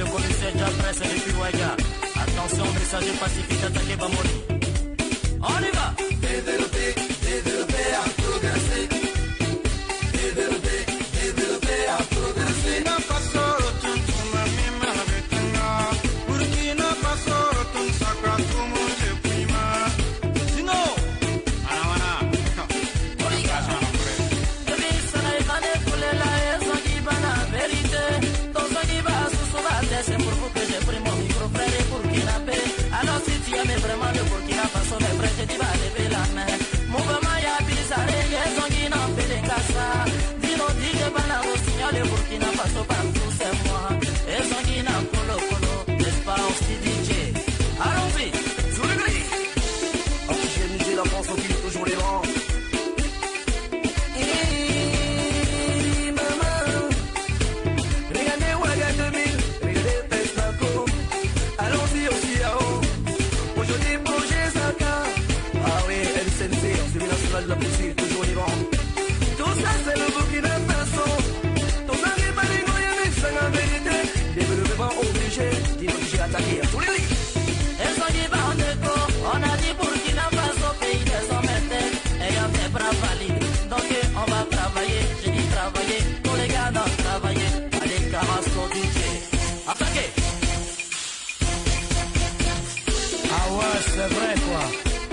le commissaire Japresse depuis Ouaga. Attention, messager pacifique attaqué Bamoni. On y va. Développer, développer, à progresser. Développer, développer, à progresser. Burkina Faso, Tuntuma, Mima, Betanga. Burkina Faso, Tunsakra, Tumu, Jepima. Sino. Anawana. Oliga. Devi Sanaïtane, Poulela, et Zangiba, la vérité. Ton Zangiba, Soussouvate, c'est pour vous que j'ai pris mon micro, frère, et Burkinabé. Alors si tu aimes vraiment le Burkina Faso, mes frères, je dis va lever la main. Mouvement ya bizarre, les Zanguina, Pédécassa. Dino, Dije, Bana, Rossignol, le Burkina Faso, partout, c'est moi. Et Zanguina, Colo, Colo, n'est-ce pas, aussi DJ. Allons-y, sous le gris. Oxygéniser la France, on tire toujours les rangs. La poussière, toujours les vents. Tout ça, c'est le Burkina Faso. Ton mari, Balingo, Yémen, c'est la vérité. Développement obligé, d'obligé attaquer à tous les lits. Et sans y va en déco, on a dit Burkina Faso, pays des hommes éternels, ayant des bras valides. Donc, on va travailler, j'ai dit travailler, tous les gars doivent travailler. Allez, Carrasco, DJ. Attaquez! Ah ouais, c'est vrai, quoi.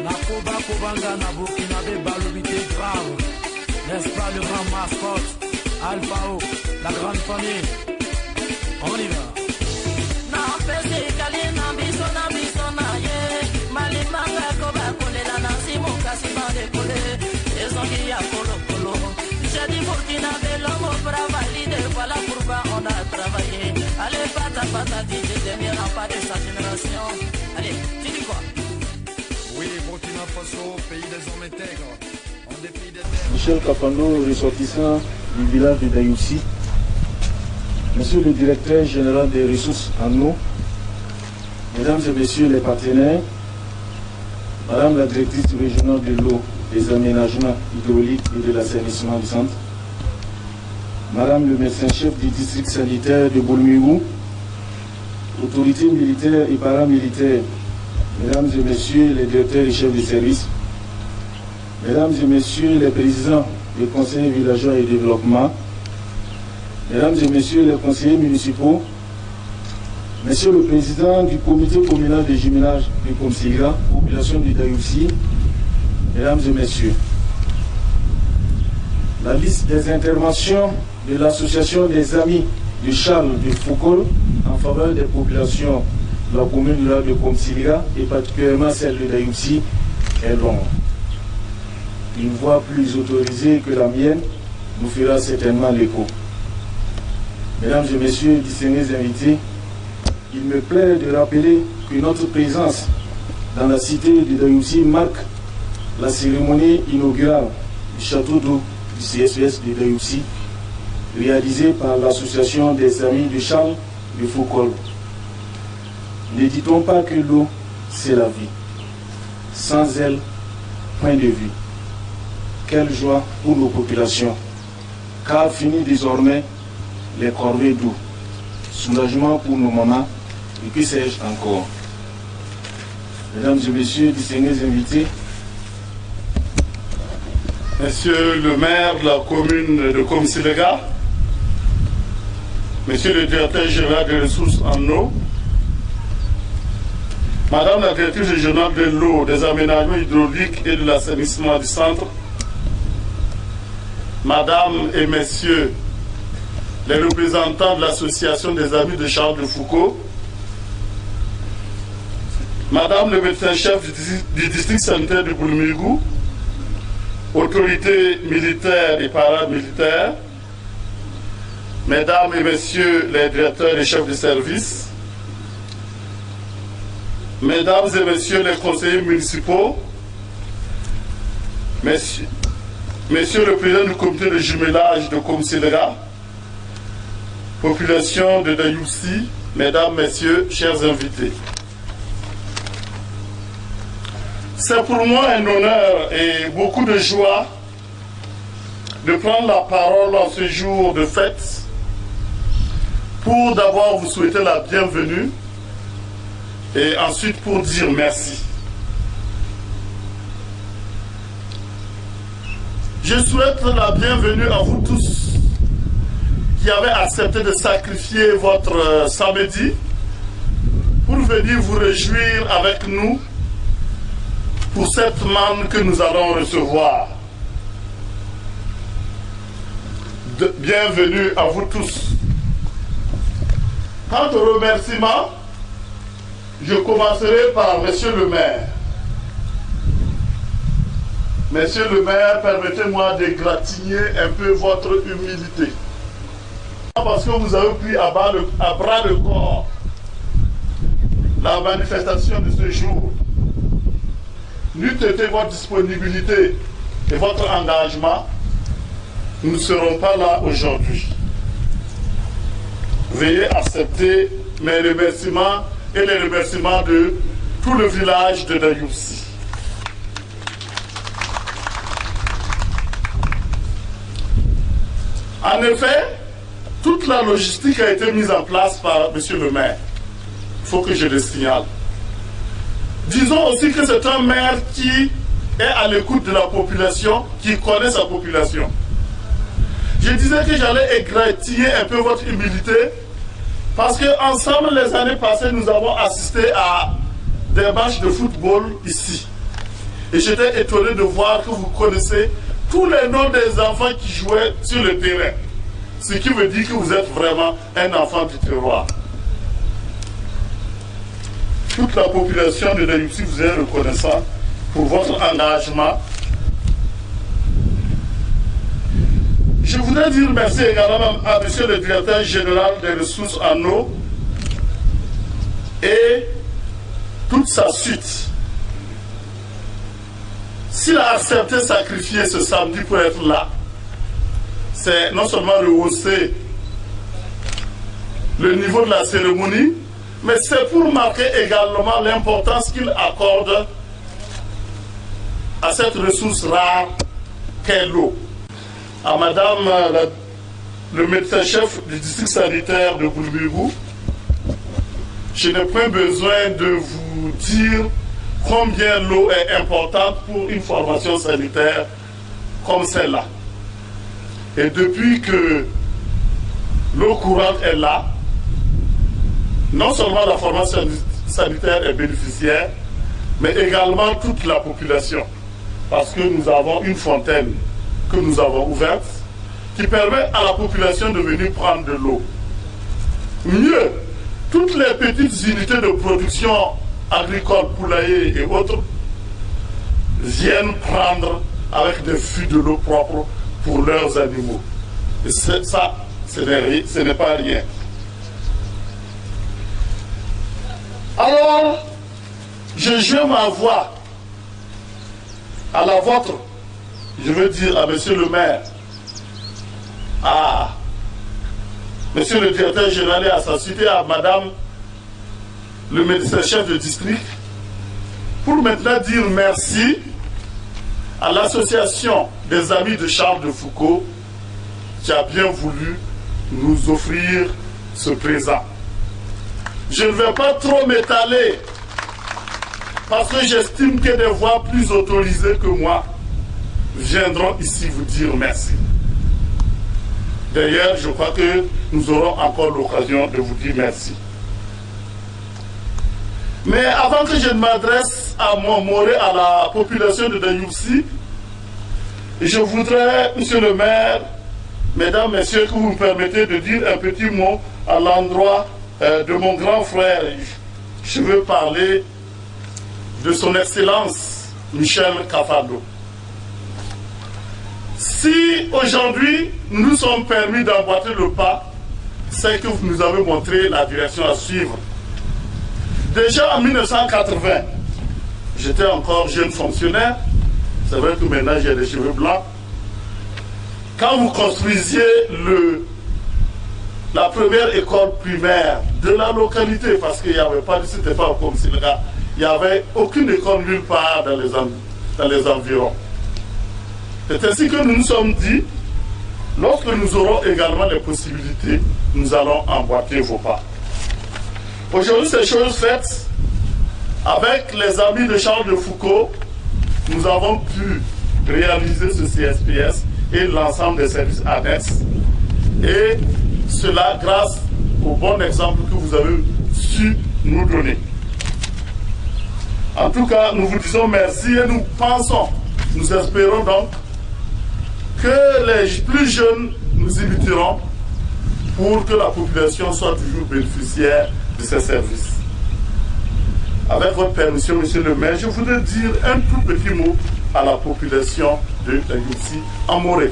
La Koba Kobanga na Burkinabé balobité grave. N'est-ce pas le grand mascotte Alphao, la grande famille. On y va. N'empêche Kali Nambiso Nambiso Naye. Malimanga Koba Kolela Nansi Moukasiba décollé. Les Anguilla Kolo Kolo. J'ai dit Burkinabé l'homme bras valide. Voilà pourquoi on a travaillé. Allez, pata pata, DJ Demir, en pas de sa génération. Allez, tu dis quoi? Oui, Burkina Faso, pays des hommes intègres. En dépit des terres. Michel Kapando, ressortissant du village de Dayoussi. Monsieur le directeur général des ressources en eau, mesdames et messieurs les partenaires, madame la directrice régionale de l'eau, des aménagements hydrauliques et de l'assainissement du centre, madame le médecin-chef du district sanitaire de Boulmigou, autorités militaires et paramilitaires, mesdames et messieurs les directeurs et chefs de service, mesdames et messieurs les présidents des conseils villageois et développement, mesdames et messieurs les conseillers municipaux, monsieur le président du comité communal de jumelage du Komsiga, population du Dayoussi, mesdames et messieurs, la liste des interventions de l'association des amis de Charles de Foucault en faveur des populations de la commune de Komsiga et particulièrement celle de Dayoussi est longue. Une voix plus autorisée que la mienne nous fera certainement l'écho. Mesdames et messieurs, distingués invités, il me plaît de rappeler que notre présence dans la cité de Dayoussi marque la cérémonie inaugurale du château d'eau du CSES de Dayoussi, réalisée par l'association des amis de Charles de Foucault. Ne dit-on pas que l'eau, c'est la vie? Sans elle, point de vue. Quelle joie pour nos populations, car fini désormais les corvées d'eau. Soulagement pour nos mamans, et que sais-je encore. Mesdames et messieurs, distingués invités, Monsieur le maire de la commune de Komsiga, Monsieur le directeur général des ressources en eau, Madame la directrice régionale de l'eau, des aménagements hydrauliques et de l'assainissement du centre, Madame et Messieurs les représentants de l'association des amis de Charles de Foucault, Madame le médecin-chef du district sanitaire de Boulmigou, autorités militaires et paramilitaires, Mesdames et Messieurs les directeurs et chefs de service, Mesdames et Messieurs les conseillers municipaux, Monsieur le président du comité de jumelage de Komsiga, population de Dayoussi, Mesdames, Messieurs, chers invités. C'est pour moi un honneur et beaucoup de joie de prendre la parole en ce jour de fête pour d'abord vous souhaiter la bienvenue et ensuite pour dire merci. Je souhaite la bienvenue à vous tous qui avez accepté de sacrifier votre samedi pour venir vous réjouir avec nous pour cette manne que nous allons recevoir. Bienvenue à vous tous. Quant au remerciement, je commencerai par Monsieur le maire. Monsieur le maire, permettez-moi d'égratigner un peu votre humilité. Parce que vous avez pris à bras le corps la manifestation de ce jour. N'eût été votre disponibilité et votre engagement, nous ne serons pas là aujourd'hui. Veuillez accepter mes remerciements et les remerciements de tout le village de Dayoussi. En effet, toute la logistique a été mise en place par Monsieur le maire. Il faut que je le signale. Disons aussi que c'est un maire qui est à l'écoute de la population, qui connaît sa population. Je disais que j'allais égratigner un peu votre humilité, parce qu'ensemble, les années passées, nous avons assisté à des matchs de football ici. Et j'étais étonné de voir que vous connaissez tous les noms des enfants qui jouaient sur le terrain. Ce qui veut dire que vous êtes vraiment un enfant du terroir. Toute la population de Dayoussi vous est reconnaissante pour votre engagement. Je voudrais dire merci également à Monsieur le directeur général des ressources en eau et toute sa suite. S'il a accepté de sacrifier ce samedi pour être là, c'est non seulement rehausser le niveau de la cérémonie, mais c'est pour marquer également l'importance qu'il accorde à cette ressource rare qu'est l'eau. À Madame le médecin-chef du district sanitaire de Boulbibou, je n'ai pas besoin de vous dire combien l'eau est importante pour une formation sanitaire comme celle-là. Et depuis que l'eau courante est là, non seulement la formation sanitaire est bénéficiaire, mais également toute la population. Parce que nous avons une fontaine que nous avons ouverte qui permet à la population de venir prendre de l'eau. Mieux, toutes les petites unités de production agricole, poulailler et autres viennent prendre avec des fûts de l'eau propre pour leurs animaux. Et ça, ce n'est pas rien. Alors, je joins ma voix à la vôtre, je veux dire à Monsieur le maire, à Monsieur le directeur général et à sa suite, à Madame le médecin-chef de district, pour maintenant dire merci à l'association des amis de Charles de Foucault qui a bien voulu nous offrir ce présent. Je ne vais pas trop m'étaler parce que j'estime que des voix plus autorisées que moi viendront ici vous dire merci. D'ailleurs, je crois que nous aurons encore l'occasion de vous dire merci. Mais avant que je ne m'adresse à mon moré, à la population de Dayoussi, je voudrais, Monsieur le maire, Mesdames, Messieurs, que vous me permettez de dire un petit mot à l'endroit de mon grand frère. Je veux parler de son Excellence Michel Kafando. Si aujourd'hui nous nous sommes permis d'emboîter le pas, c'est que vous nous avez montré la direction à suivre. Déjà en 1980, j'étais encore jeune fonctionnaire, c'est vrai que maintenant j'ai des cheveux blancs. Quand vous construisiez la première école primaire de la localité, parce qu'il n'y avait pas, c'était pas comme si il n'y avait aucune école nulle part dans les environs. C'est ainsi que nous nous sommes dit, lorsque nous aurons également les possibilités nous allons emboîter vos pas. Aujourd'hui, ces choses faites, avec les amis de Charles de Foucault, nous avons pu réaliser ce CSPS et l'ensemble des services annexes. Et cela grâce au bon exemple que vous avez su nous donner. En tout cas, nous vous disons merci et nous pensons, nous espérons donc que les plus jeunes nous imiteront pour que la population soit toujours bénéficiaire de ces services. Avec votre permission, monsieur le maire, je voudrais dire un tout petit mot à la population de Dayousi en Morée.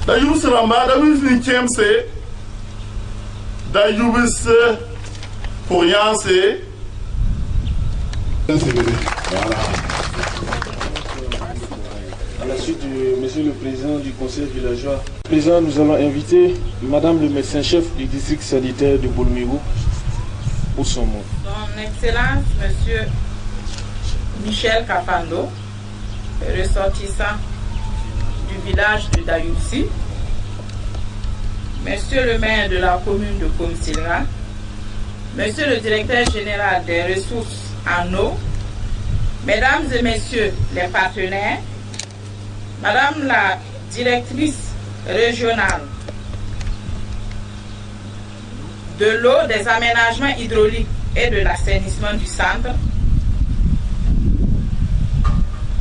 Dayousi Ramba, Dayousi Nkemse, Dayousi Koyanse. Voilà. À la suite de monsieur le président du conseil villageois, président, nous allons inviter madame le médecin-chef du district sanitaire de Boulmérou pour son mot. Son Excellence, monsieur Michel Kafando, ressortissant du village de Dayousi, monsieur le maire de la commune de Komsilra, monsieur le directeur général des ressources en eau, mesdames et messieurs les partenaires, madame la directrice régionale de l'eau, des aménagements hydrauliques et de l'assainissement du centre,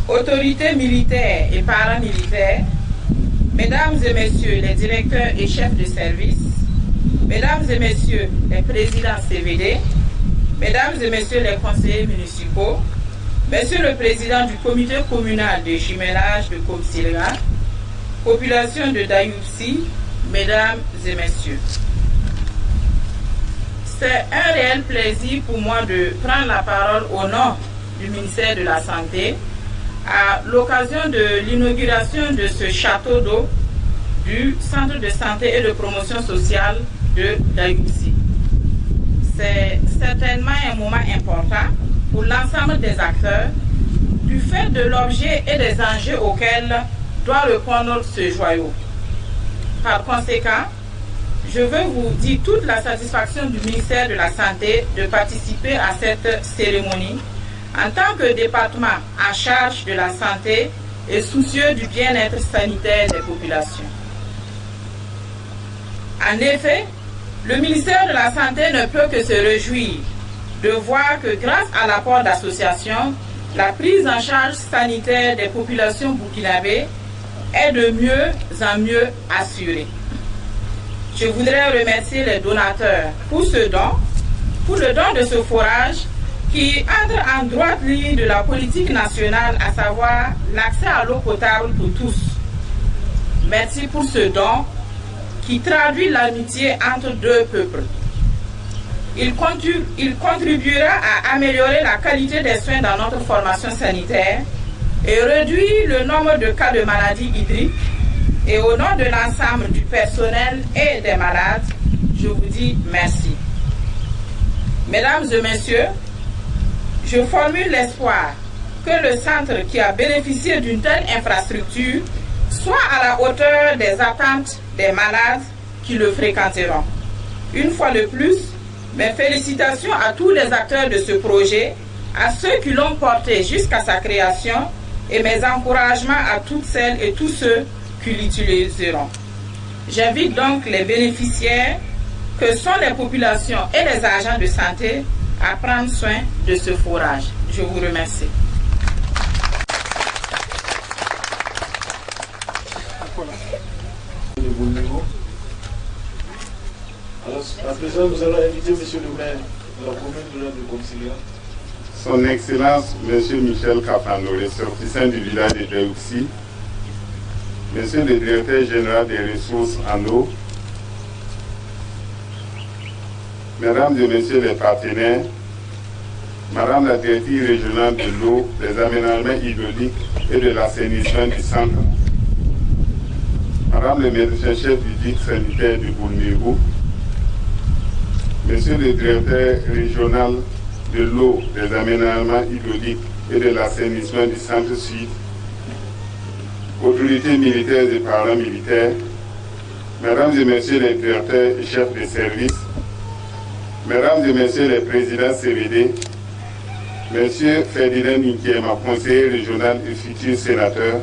autorités militaires et paramilitaires, mesdames et messieurs les directeurs et chefs de service, mesdames et messieurs les présidents CVD, mesdames et messieurs les conseillers municipaux, monsieur le président du comité communal de jumelage de Komsilra, population de Dayousi, mesdames et messieurs. C'est un réel plaisir pour moi de prendre la parole au nom du ministère de la Santé à l'occasion de l'inauguration de ce château d'eau du Centre de santé et de promotion sociale de Dayousi. C'est certainement un moment important pour l'ensemble des acteurs du fait de l'objet et des enjeux auxquels doit répondre ce joyau. Par conséquent, je veux vous dire toute la satisfaction du ministère de la Santé de participer à cette cérémonie en tant que département en charge de la santé et soucieux du bien-être sanitaire des populations. En effet, le ministère de la Santé ne peut que se réjouir de voir que grâce à l'apport d'associations, la prise en charge sanitaire des populations burkinabées est de mieux en mieux assurée. Je voudrais remercier les donateurs pour le don de ce forage qui entre en droite ligne de la politique nationale, à savoir l'accès à l'eau potable pour tous. Merci pour ce don qui traduit l'amitié entre deux peuples. Il contribuera à améliorer la qualité des soins dans notre formation sanitaire et réduire le nombre de cas de maladies hydriques. Et au nom de l'ensemble du personnel et des malades, je vous dis merci. Mesdames et messieurs, je formule l'espoir que le centre qui a bénéficié d'une telle infrastructure soit à la hauteur des attentes des malades qui le fréquenteront. Une fois de plus, mes félicitations à tous les acteurs de ce projet, à ceux qui l'ont porté jusqu'à sa création et mes encouragements à toutes celles et tous ceux qui l'utiliseront. J'invite donc les bénéficiaires, que sont les populations et les agents de santé, à prendre soin de ce forage. Je vous remercie. Alors, à présent, nous allons inviter monsieur le maire de la commune de Komsilra. Son Excellence, monsieur Michel Kafando, ressortissant du village de Dayousi, monsieur le directeur général des ressources en eau, mesdames et messieurs les partenaires, madame la directrice régionale de l'eau, des aménagements hydrauliques et de l'assainissement du centre, madame le médecin-chef du district sanitaire de Boulmérou, monsieur le directeur régional de l'eau, des aménagements hydrauliques et de l'assainissement du centre sud, autorités militaires et paramilitaires, Mesdames et Messieurs les directeurs et chefs de service, Mesdames et Messieurs les présidents CVD, Monsieur Ferdinand Nkiema, conseiller régional et futur sénateur,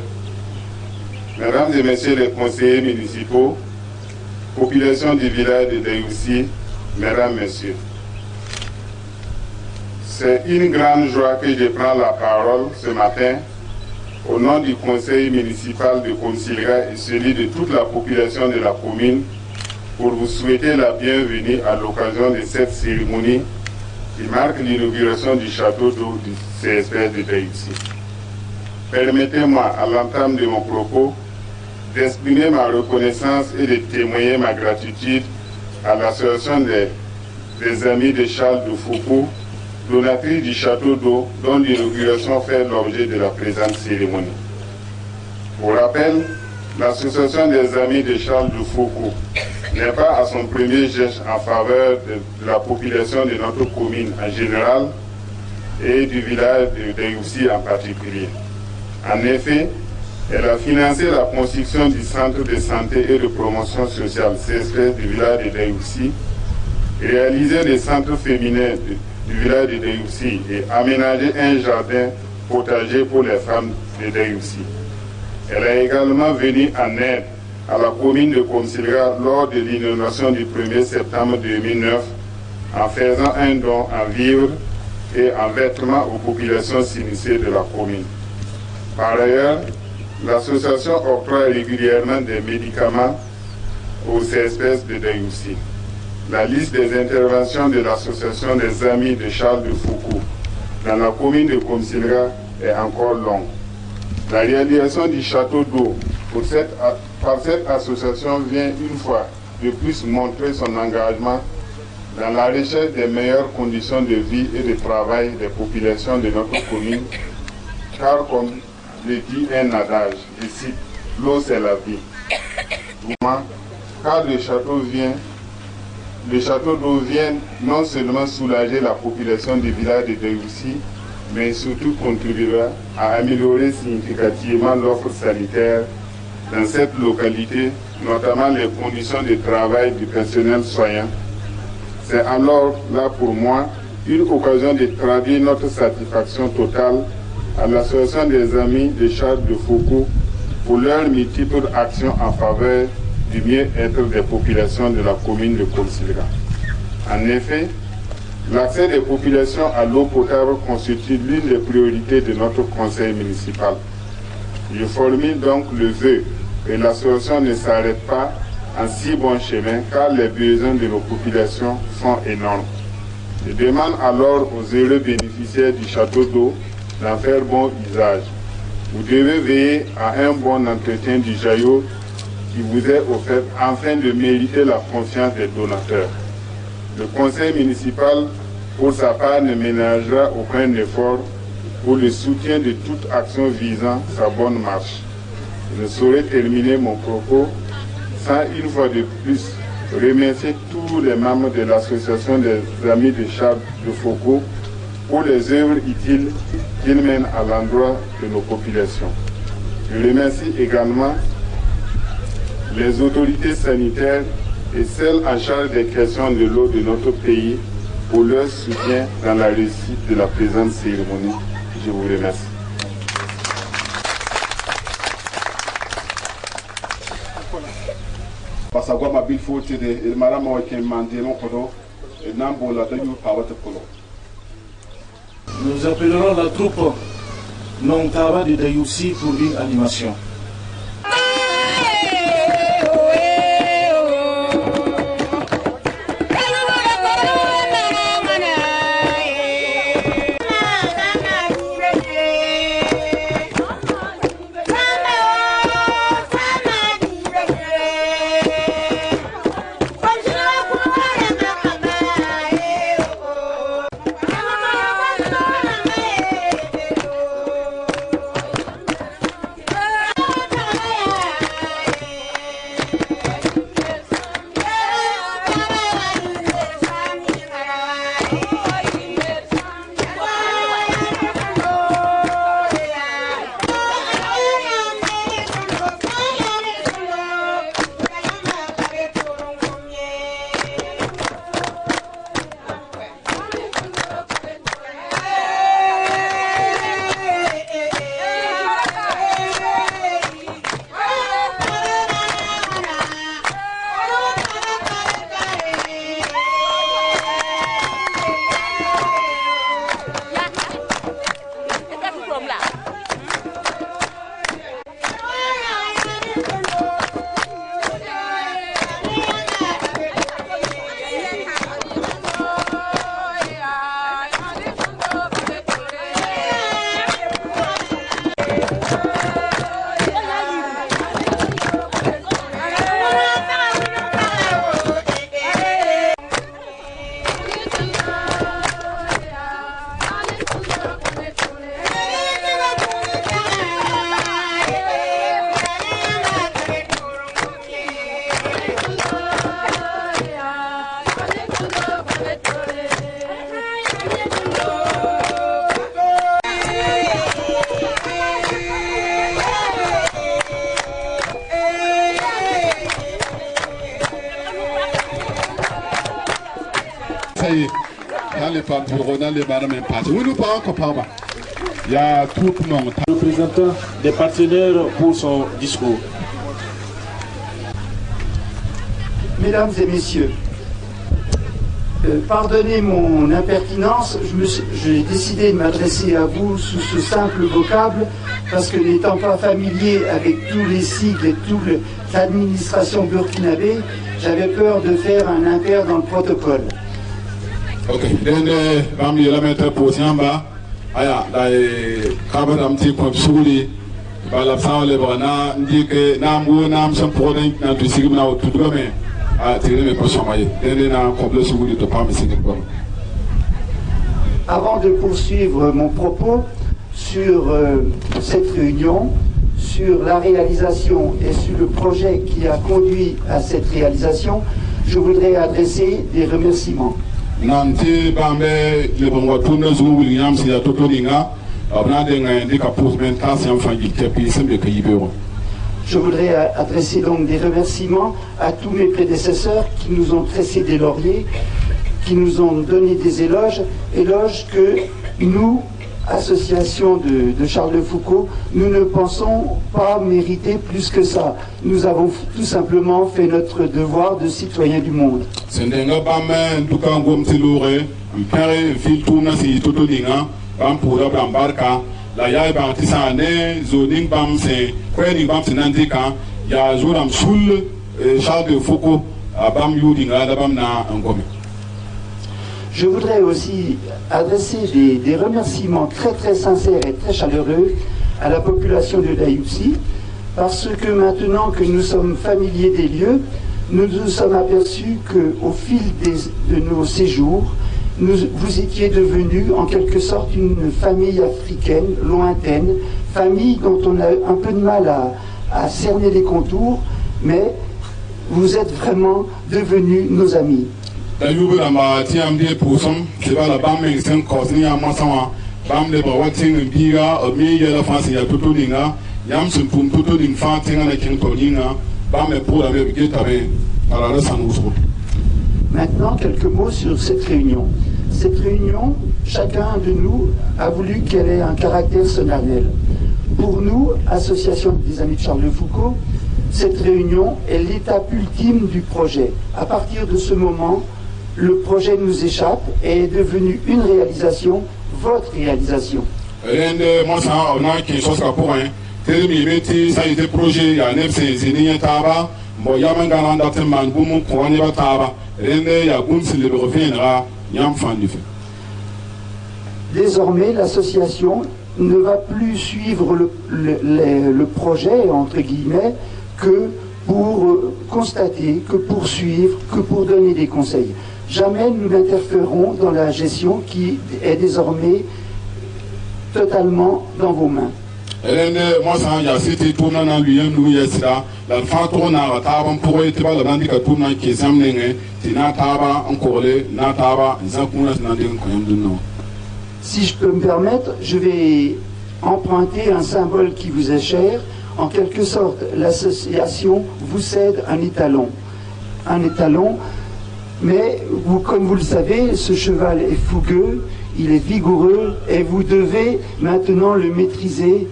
Mesdames et Messieurs les conseillers municipaux, population du village de Dayoussi, Mesdames, Messieurs. C'est une grande joie que je prends la parole ce matin au nom du conseil municipal de Komsilga et celui de toute la population de la commune pour vous souhaiter la bienvenue à l'occasion de cette cérémonie qui marque l'inauguration du château d'eau du CSPS de Dayoussi. Permettez-moi, à l'entame de mon propos, d'exprimer ma reconnaissance et de témoigner ma gratitude à l'association des amis de Charles de Foucault, donatrice du château d'eau dont l'inauguration fait l'objet de la présente cérémonie. Pour rappel, l'association des amis de Charles de Foucault n'est pas à son premier geste en faveur de la population de notre commune en général et du village de Dayoussi en particulier. En effet, elle a financé la construction du centre de santé et de promotion sociale CSPS du village de Dayoussi, réalisé des centres féminins du village de Dayoussi et aménagé un jardin potager pour les femmes de Dayoussi. Elle est également venue en aide à la commune de Komsilga lors de l'inauguration du 1er septembre 2009 en faisant un don en vivres et en vêtements aux populations sinistrées de la commune. Par ailleurs, l'association octroie régulièrement des médicaments au CSPS de Dayoussi. La liste des interventions de l'association des amis de Charles de Foucault dans la commune de Komsilga est encore longue. La réalisation du château d'eau par cette association vient une fois de plus montrer son engagement dans la recherche des meilleures conditions de vie et de travail des populations de notre commune, car comme le dit un adage, je cite, l'eau c'est la vie. Car le château d'eau vient non seulement soulager la population du village de Dayoussi, mais surtout contribuera à améliorer significativement l'offre sanitaire dans cette localité, notamment les conditions de travail du personnel soignant. C'est alors là pour moi une occasion de traduire notre satisfaction totale à l'association des amis de Charles de Foucault pour leurs multiples actions en faveur du mieux-être des populations de la commune de Komsilga. En effet, l'accès des populations à l'eau potable constitue l'une des priorités de notre conseil municipal. Je formule donc le vœu que l'association ne s'arrête pas en si bon chemin car les besoins de nos populations sont énormes. Je demande alors aux heureux bénéficiaires du château d'eau d'en faire bon usage. Vous devez veiller à un bon entretien du jaillot qui vous est offert afin de mériter la confiance des donateurs. Le conseil municipal, pour sa part, ne ménagera aucun effort pour le soutien de toute action visant sa bonne marche. Je ne saurais terminer mon propos sans une fois de plus remercier tous les membres de l'association des amis de Charles de Foucault pour les œuvres utiles qu'ils mènent à l'endroit de nos populations. Je remercie également les autorités sanitaires et celles en charge des questions de l'eau de notre pays pour leur soutien dans la réussite de la présente cérémonie. Je vous remercie. Nous appellerons la troupe Nontaba de Dayoussi pour une animation. Le représentant des partenaires pour son discours. Mesdames et messieurs, pardonnez mon impertinence, j'ai décidé de m'adresser à vous sous ce simple vocable parce que n'étant pas familier avec tous les sigles et toute l'administration burkinabé, j'avais peur de faire un impair dans le protocole. Ok, donc parmi les maîtres pour Siamba, aya la kabadam ti ko suri bala saw le bana ndike namgo nam sam pour na to signa o tout game a tirer mes poches maye donc na complet suri to pas me signer quoi. Avant de poursuivre mon propos sur cette réunion, sur la réalisation et sur le projet qui a conduit à cette réalisation, je voudrais adresser des remerciements. Nanti bambe le bongo tourne zulu William si ya toto dinga abna de ngandi ka posmen ta si enfant gite puis semble que yibero. Je voudrais adresser donc des remerciements à tous mes prédécesseurs qui nous ont tressé des lauriers, qui nous ont donné des éloges que nous, association de Charles de Foucault, nous ne pensons pas mériter plus que ça. Nous avons tout simplement fait notre devoir de citoyens du monde. La yaay ba tisane zoning bam se kweni bam tinandika ya joram sul Charles de Foucault bam yudinga da bam na ngome. Je voudrais aussi adresser des remerciements très très sincères et très chaleureux à la population de Dayouxi, parce que maintenant que nous sommes familiers des lieux, nous nous sommes aperçus qu'au fil de nos séjours, vous étiez devenus en quelque sorte une famille africaine, lointaine, famille dont on a un peu de mal à cerner les contours, mais vous êtes vraiment devenus nos amis. Maintenant, quelques mots sur cette réunion. Cette réunion, chacun de nous a voulu qu'elle ait un caractère solennel. Pour nous, Association des Amis de Charles de Foucault, cette réunion est l'étape ultime du projet. À partir de ce moment, le projet nous échappe et est devenu une réalisation, votre réalisation. Désormais, l'association ne va plus suivre le projet, entre guillemets, que pour constater, que pour suivre, que pour donner des conseils. Jamais nous n'interférons dans la gestion qui est désormais totalement dans vos mains. Si je peux me permettre, je vais emprunter un symbole qui vous est cher. En quelque sorte, l'association vous cède un étalon. Un étalon, mais comme vous le savez, ce cheval est fougueux, il est vigoureux, et vous devez maintenant le maîtriser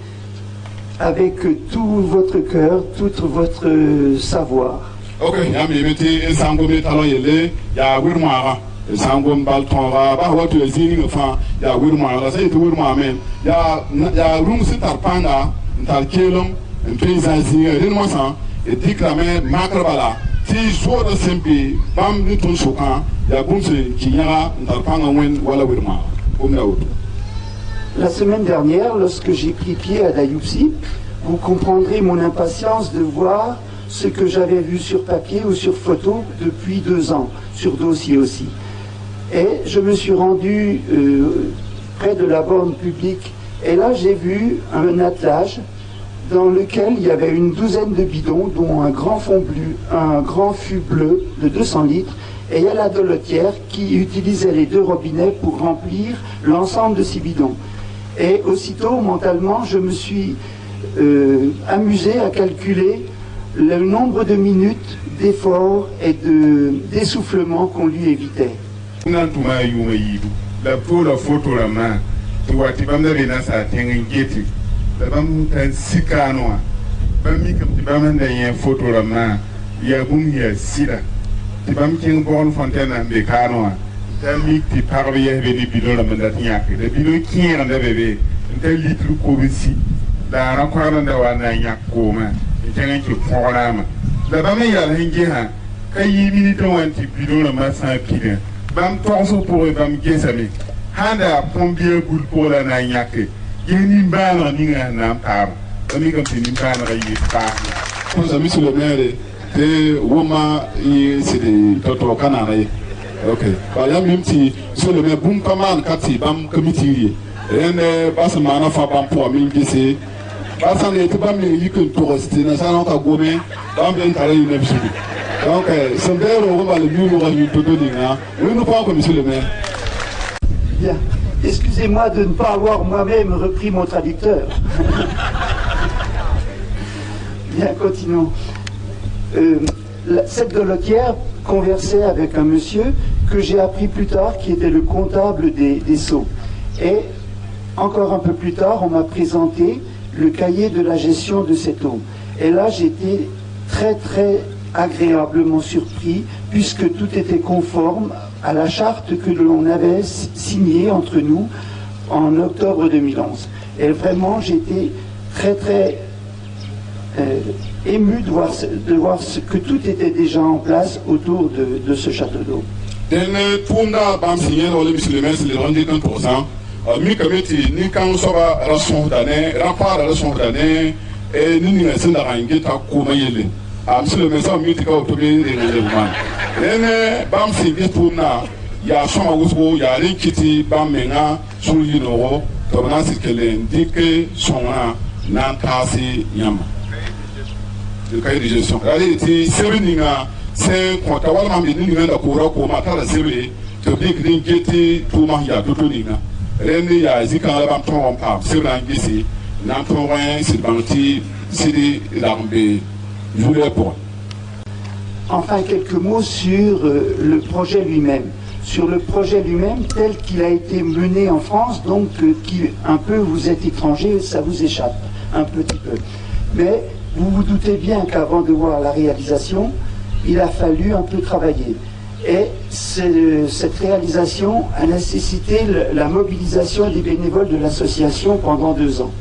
avec tout votre cœur, tout votre savoir. Ok, Sangom Baltonra, what you are seeing of Ya Wilma, say to Wilma, man, Ya room sit Tarpanga, Talkelum, and Prince Rinmosa, a Diclame, Macrabala, T. Sword Simpi, Bam Nitun Suka, Ya Bunse, Kinyara, Tarpanga, Wen, Walla Wilma. La semaine dernière, lorsque j'ai pris pied à Dayouxi, vous comprendrez mon impatience de voir ce que j'avais vu sur papier ou sur photo depuis 2 ans, sur dossier aussi. Et je me suis rendu près de la borne publique, et là j'ai vu un attelage dans lequel il y avait une douzaine de bidons, dont un grand fond bleu, un grand fût bleu de 200 litres, Et il y a la dolotière qui utilisait les 2 robinets pour remplir l'ensemble de ces bidons. Et aussitôt, mentalement, je me suis amusé à calculer le nombre de minutes d'effort et d'essoufflement qu'on lui évitait. Monsieur le maire, c'est des Toto Canaré. Ok. Par exemple, même si sur le maire, boum, comment Kati, bam, committee, et Bassamana Fabam pour 1000 Bassan est pas mieux que touriste, n'a pas encore gommé, bam, bien carré une émission. Donc, c'est d'ailleurs, on va le mieux au Toto Dina. Oui, nous parlons comme monsieur le maire. Bien. Excusez-moi de ne pas avoir moi-même repris mon traducteur. Bien, continuons. Cette dolotière conversait avec un monsieur que j'ai appris plus tard qui était le comptable des Sceaux. Et encore un peu plus tard, on m'a présenté le cahier de la gestion de cette eau. Et là, j'étais très très agréablement surpris puisque tout était conforme à la charte que l'on avait signée entre nous en octobre 2011. Et vraiment, j'étais très très ému de voir que tout était déjà en place autour de ce château d'eau. Le cahier de gestion. C'est quand tu as un courant pour mater la série, tu dis que tu es tout le monde y a tout le monde. Il y a des gens qui ont un c'est l'anglais, n'entendent c'est banti, c'est l'armée. Je voulais pour. Enfin, quelques mots sur le projet lui-même. Sur le projet lui-même tel qu'il a été mené en France, donc qui un peu vous êtes étranger, ça vous échappe un petit peu. Mais vous vous doutez bien qu'avant de voir la réalisation, il a fallu un peu travailler. Et cette réalisation a nécessité la mobilisation des bénévoles de l'association pendant 2 ans.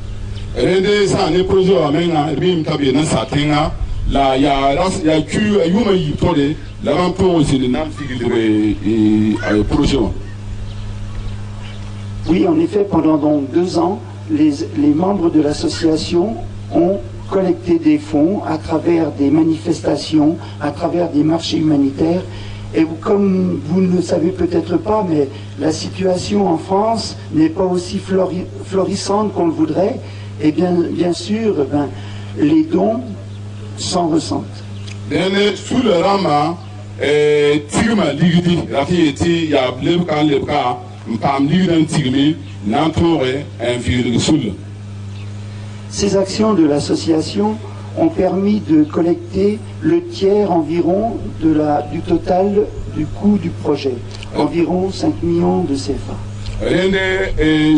Oui, en effet, pendant donc 2 ans, les membres de l'association ont collecté des fonds à travers des manifestations, à travers des marchés humanitaires. Et comme vous ne le savez peut-être pas, mais la situation en France n'est pas aussi florissante qu'on le voudrait. Et bien sûr, les dons s'en ressentent. Sous le rama, Tigma Ligidi, Rafi, Yablebka, Lebka, Mpam Ligidan Tigmi, Nantore, un Soul. Ces actions de l'association ont permis de collecter le tiers environ du total du coût du projet, environ 5 millions de CFA.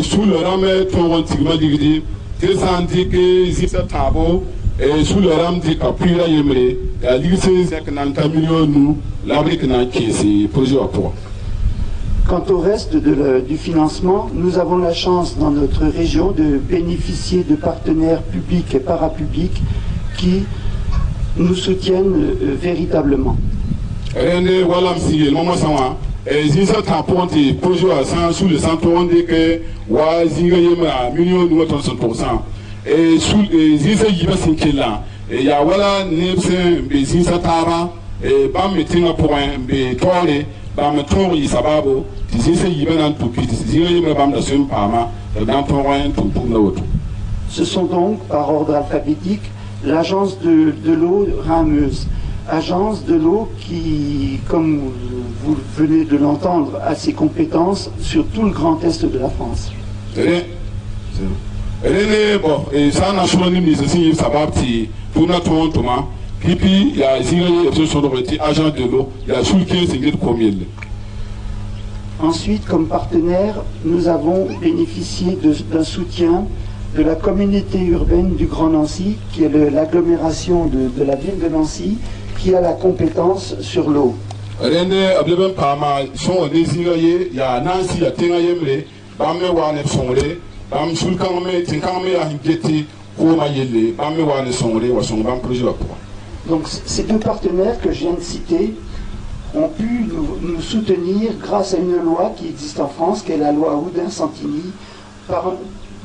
Sous le rame, ton Tigma Ligidi, Tessantique, Zita Tabo, et sous le rame de Capilla Yemre, la Ligue Nanta million nous, l'Afrique n'a qui c'est projet à toi. Quant au reste du financement, nous avons la chance dans notre région de bénéficier de partenaires publics et parapublics qui nous soutiennent véritablement. Sous le centre, on dit que million nous 30%. Et sous les îles là, il y a voilà Nepsin, Tara, et Bam Metinga pour un Bétore. Ce sont donc, par ordre alphabétique, l'agence de l'eau Rameuse, agence de l'eau qui, comme vous venez de l'entendre, a ses compétences sur tout le grand est de la France. Ensuite, comme partenaire, nous avons bénéficié d'un soutien de la communauté urbaine du Grand Nancy, qui est l'agglomération de la ville de Nancy, qui a la compétence sur l'eau. Donc ces deux partenaires que je viens de citer ont pu nous soutenir grâce à une loi qui existe en France, qui est la loi Oudin-Santini,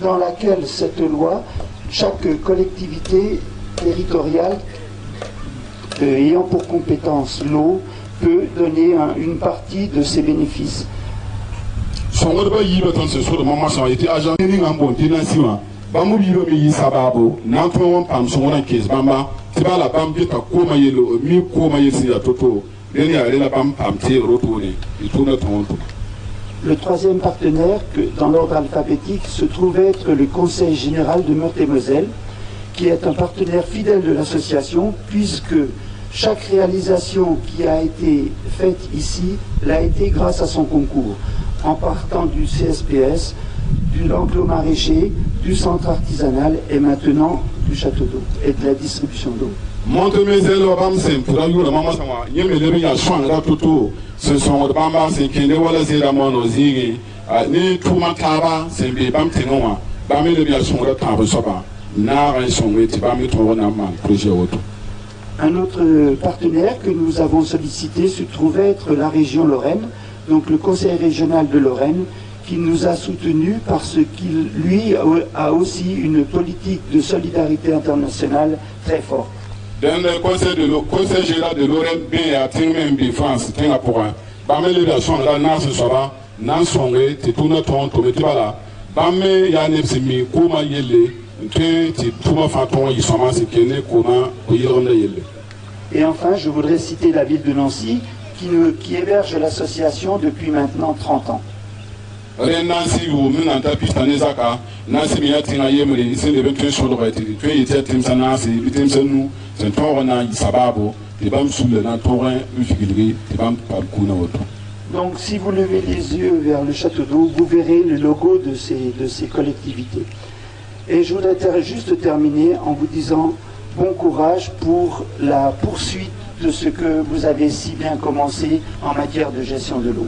dans laquelle cette loi, chaque collectivité territoriale ayant pour compétence l'eau peut donner une partie de ses bénéfices. Le troisième partenaire, dans l'ordre alphabétique, se trouve être le Conseil général de Meurthe-et-Moselle, qui est un partenaire fidèle de l'association, puisque chaque réalisation qui a été faite ici l'a été grâce à son concours, en partant du CSPS, de l'enclos maraîcher, du centre artisanal et maintenant du château d'eau et de la distribution d'eau. Un autre partenaire que nous avons sollicité se trouve être la région Lorraine, donc le Conseil régional de Lorraine, qui nous a soutenus parce qu'il, lui, a aussi une politique de solidarité internationale très forte. Dans le Conseil général de Lorraine, bien à France, et enfin, je voudrais citer la ville de Nancy, qui héberge l'association depuis maintenant 30 ans. Donc si vous levez les yeux vers le château d'eau, vous verrez le logo de ces collectivités. Et je voudrais juste terminer en vous disant bon courage pour la poursuite de ce que vous avez si bien commencé en matière de gestion de l'eau.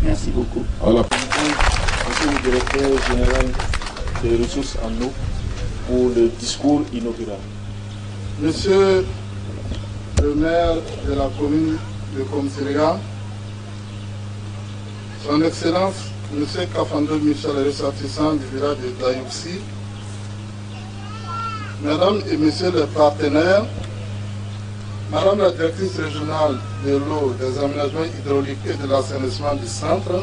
Merci beaucoup. Monsieur le directeur général des ressources en eau pour le discours inaugural. Monsieur le maire de la commune de Komsiriga, Son Excellence, Monsieur Kafando Michel, ressortissant du village de Dayouxi, Mesdames et Messieurs les partenaires, Madame la directrice régionale de l'eau, des aménagements hydrauliques et de l'assainissement du centre,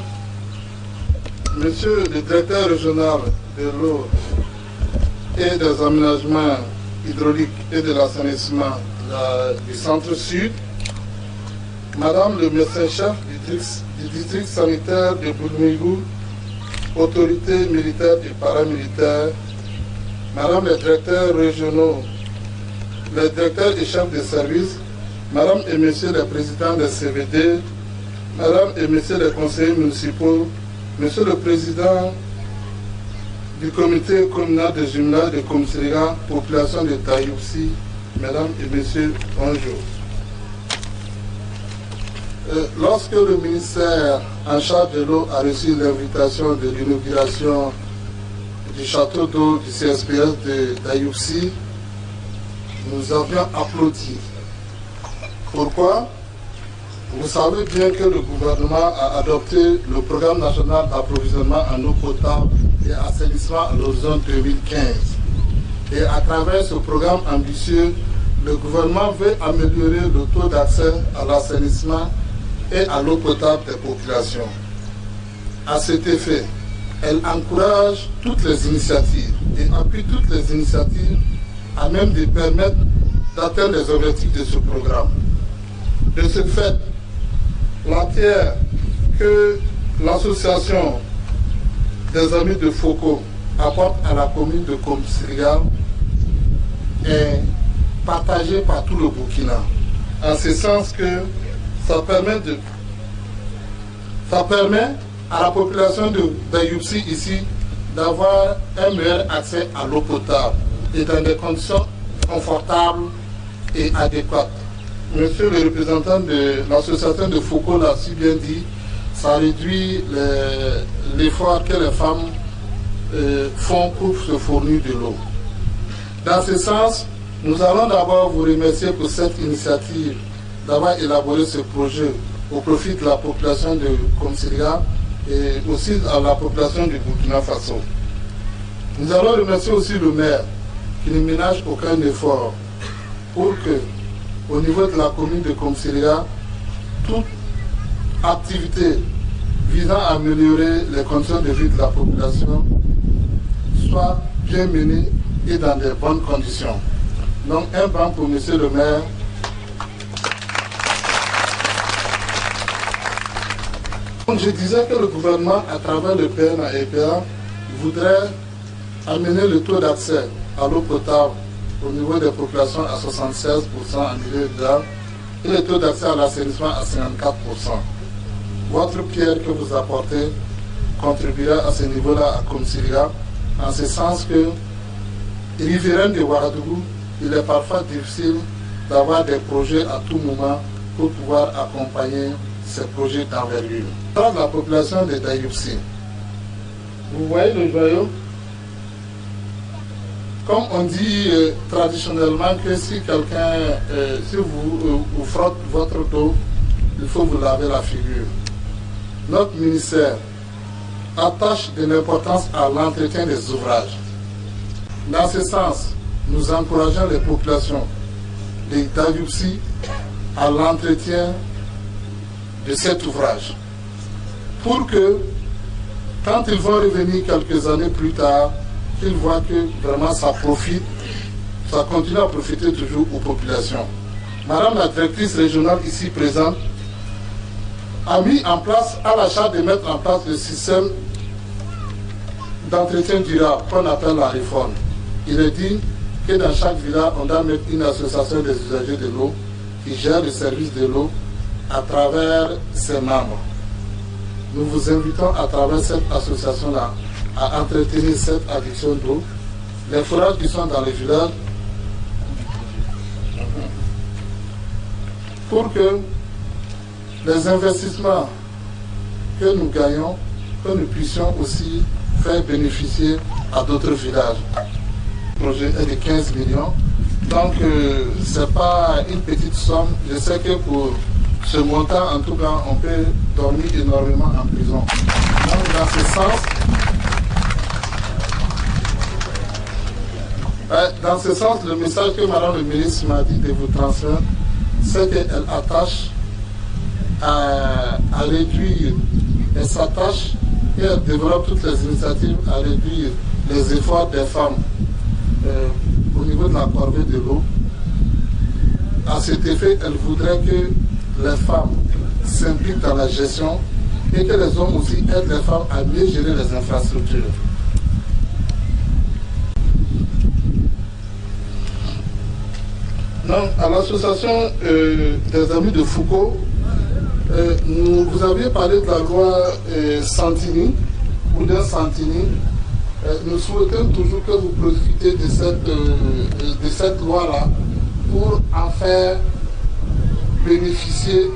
Monsieur le directeur régional de l'eau et des aménagements hydrauliques et de l'assainissement du centre sud, Madame le médecin-chef du district sanitaire de Boulmigou, autorités militaires et paramilitaires, Madame les directeurs régionaux, les directeurs et chefs de service, Madame et Messieurs les présidents des CVD, Madame et Messieurs les conseillers municipaux, Monsieur le président du comité communal de jumelage de Komsiriga, population de Dayouxi, Mesdames et Messieurs, bonjour. Lorsque le ministère en charge de l'eau a reçu l'invitation de l'inauguration du château d'eau du CSPS de Dayouxi, nous avions applaudi. Pourquoi? Vous savez bien que le gouvernement a adopté le programme national d'approvisionnement en eau potable et assainissement à l'horizon 2015. Et à travers ce programme ambitieux, le gouvernement veut améliorer le taux d'accès à l'assainissement et à l'eau potable des populations. À cet effet, elle encourage toutes les initiatives et appuie toutes les initiatives à même de permettre d'atteindre les objectifs de ce programme. De ce fait, la terre que l'association des Amis de Foko apporte à la commune de Komsiriga est partagée par tout le Burkina. En ce sens que ça permet à la population d'Ayoubsi ici d'avoir un meilleur accès à l'eau potable et dans des conditions confortables et adéquates. Monsieur le représentant de l'association de Foko l'a si bien dit, ça réduit l'effort que les femmes font pour se fournir de l'eau. Dans ce sens, nous allons d'abord vous remercier pour cette initiative d'avoir élaboré ce projet au profit de la population de Komsiriga et aussi à la population du Burkina Faso. Nous allons remercier aussi le maire qui ne ménage aucun effort pour que, au niveau de la commune de Komsiriga, toute activité visant à améliorer les conditions de vie de la population soit bien menée et dans de bonnes conditions. Donc un banc pour monsieur le maire. Donc, je disais que le gouvernement, à travers le PNA et PA, voudrait amener le taux d'accès à l'eau potable au niveau des populations à 76% en milieu rural et le taux d'accès à l'assainissement à 54%. Votre pierre que vous apportez contribuera à ce niveau-là à Komsiriga, en ce sens que, riverain de Ouagadougou, il est parfois difficile d'avoir des projets à tout moment pour pouvoir accompagner ces projets d'envergure. Dans la population de Dayoubsi, vous voyez le joyau? Comme on dit traditionnellement que si quelqu'un, si vous frotte votre dos, il faut vous laver la figure. Notre ministère attache de l'importance à l'entretien des ouvrages. Dans ce sens, nous encourageons les populations de Dayoubsi à l'entretien de cet ouvrage pour que, quand ils vont revenir quelques années plus tard, qu'ils voient que vraiment ça profite, ça continue à profiter toujours aux populations. Madame la directrice régionale ici présente a mis en place, à la charge de mettre en place le système d'entretien durable qu'on appelle la réforme. Il est dit que dans chaque village, on doit mettre une association des usagers de l'eau qui gère le service de l'eau à travers ses membres. Nous vous invitons à travers cette association-là à entretenir cette adduction d'eau. Les forages qui sont dans les villages, pour que les investissements que nous gagnons, que nous puissions aussi faire bénéficier à d'autres villages. Le projet est de 15 millions, donc ce n'est pas une petite somme. Je sais que pour ce montant, en tout cas, on peut dormir énormément en prison. Donc dans ce sens, le message que Madame le ministre m'a dit de vous transmettre, c'est qu'elle attache à réduire, elle s'attache et elle développe toutes les initiatives à réduire les efforts des femmes au niveau de la corvée de l'eau. À cet effet, elle voudrait que les femmes s'impliquent dans la gestion et que les hommes aussi aident les femmes à mieux gérer les infrastructures. Donc, à l'association des Amis de Foko, vous aviez parlé de la loi Santini, ou d'un Santini. Nous souhaitons toujours que vous profitez de cette loi-là pour en faire bénéficier